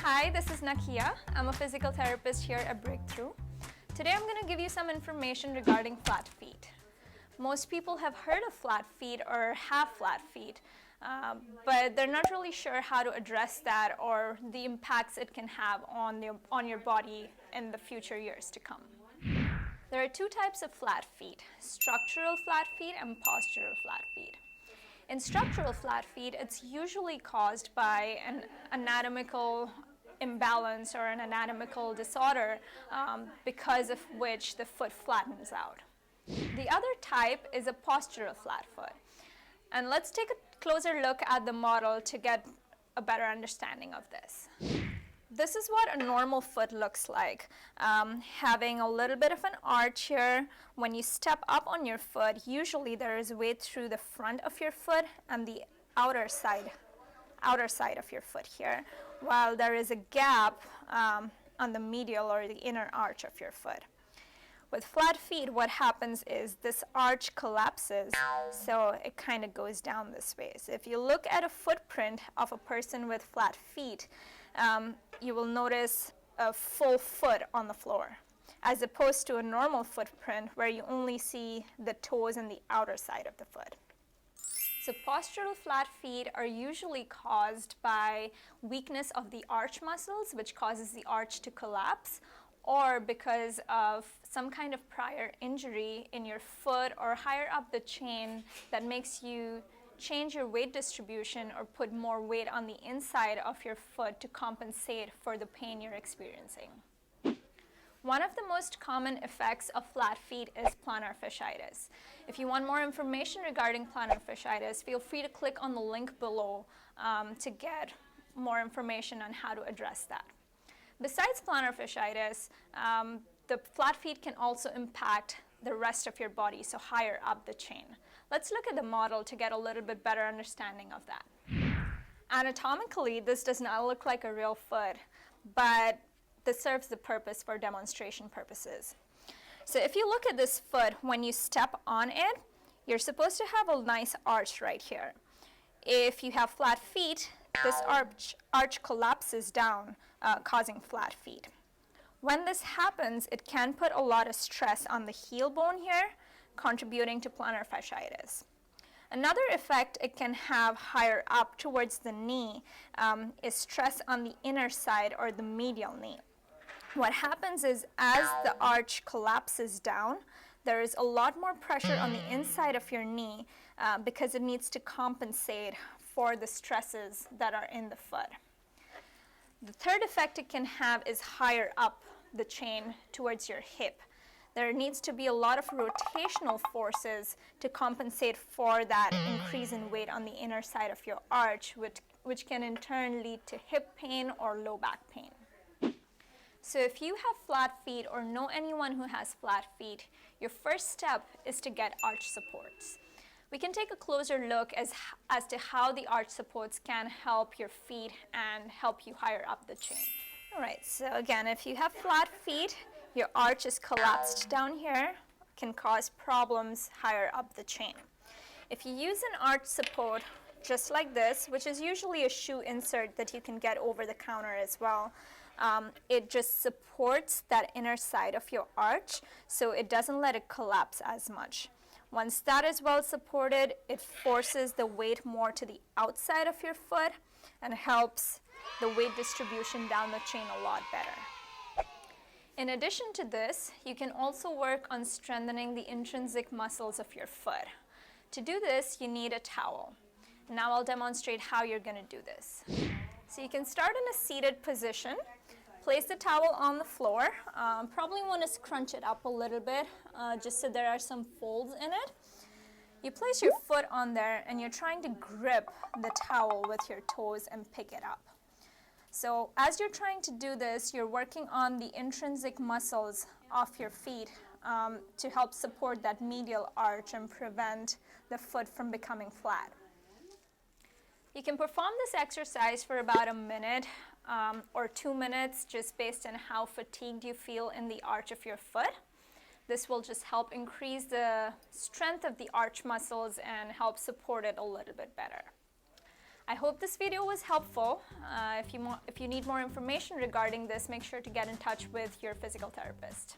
Hi, this is Nakeeya. I'm a physical therapist here at Breakthrough. Today I'm going to give you some information regarding flat feet. Most people have heard of flat feet or have flat feet, but they're not really sure how to address that or the impacts it can have on your body in the future years to come. There are two types of flat feet, structural flat feet and postural flat feet. In structural flat feet, it's usually caused by an anatomical imbalance or an anatomical disorder because of which the foot flattens out. The other type is a postural flat foot. And let's take a closer look at the model to get a better understanding of this. This is what a normal foot looks like, having a little bit of an arch here. When you step up on your foot, usually there is weight through the front of your foot and the outer side of your foot here, while there is a gap on the medial or the inner arch of your foot. With flat feet, what happens is this arch collapses, so it kind of goes down this way. So if you look at a footprint of a person with flat feet, you will notice a full foot on the floor, as opposed to a normal footprint where you only see the toes and the outer side of the foot. So postural flat feet are usually caused by weakness of the arch muscles, which causes the arch to collapse, or because of some kind of prior injury in your foot or higher up the chain that makes you change your weight distribution or put more weight on the inside of your foot to compensate for the pain you're experiencing. One of the most common effects of flat feet is plantar fasciitis. If you want more information regarding plantar fasciitis, feel free to click on the link below to get more information on how to address that. Besides plantar fasciitis, the flat feet can also impact the rest of your body, so higher up the chain. Let's look at the model to get a little bit better understanding of that. Anatomically, this does not look like a real foot, but this serves the purpose for demonstration purposes. So if you look at this foot, when you step on it, you're supposed to have a nice arch right here. If you have flat feet, this arch collapses down, causing flat feet. When this happens, it can put a lot of stress on the heel bone here, contributing to plantar fasciitis. Another effect it can have higher up towards the knee is stress on the inner side or the medial knee. What happens is, as the arch collapses down, there is a lot more pressure on the inside of your knee because it needs to compensate for the stresses that are in the foot. The third effect it can have is higher up the chain towards your hip. There needs to be a lot of rotational forces to compensate for that increase in weight on the inner side of your arch, which can in turn lead to hip pain or low back pain. So if you have flat feet or know anyone who has flat feet, your first step is to get arch supports. We can take a closer look as to how the arch supports can help your feet and help you higher up the chain. All right, so again, if you have flat feet, your arch is collapsed down here, can cause problems higher up the chain. If you use an arch support just like this, which is usually a shoe insert that you can get over the counter as well, it just supports that inner side of your arch, so it doesn't let it collapse as much. Once that is well supported, it forces the weight more to the outside of your foot and helps the weight distribution down the chain a lot better. In addition to this, you can also work on strengthening the intrinsic muscles of your foot. To do this, you need a towel. Now I'll demonstrate how you're going to do this. So you can start in a seated position. Place the towel on the floor. Probably want to scrunch it up a little bit, just so there are some folds in it. You place your foot on there and you're trying to grip the towel with your toes and pick it up. So as you're trying to do this, you're working on the intrinsic muscles of your feet to help support that medial arch and prevent the foot from becoming flat. You can perform this exercise for about a minute or 2 minutes, just based on how fatigued you feel in the arch of your foot. This will just help increase the strength of the arch muscles and help support it a little bit better. I hope this video was helpful. If you need more information regarding this, make sure to get in touch with your physical therapist.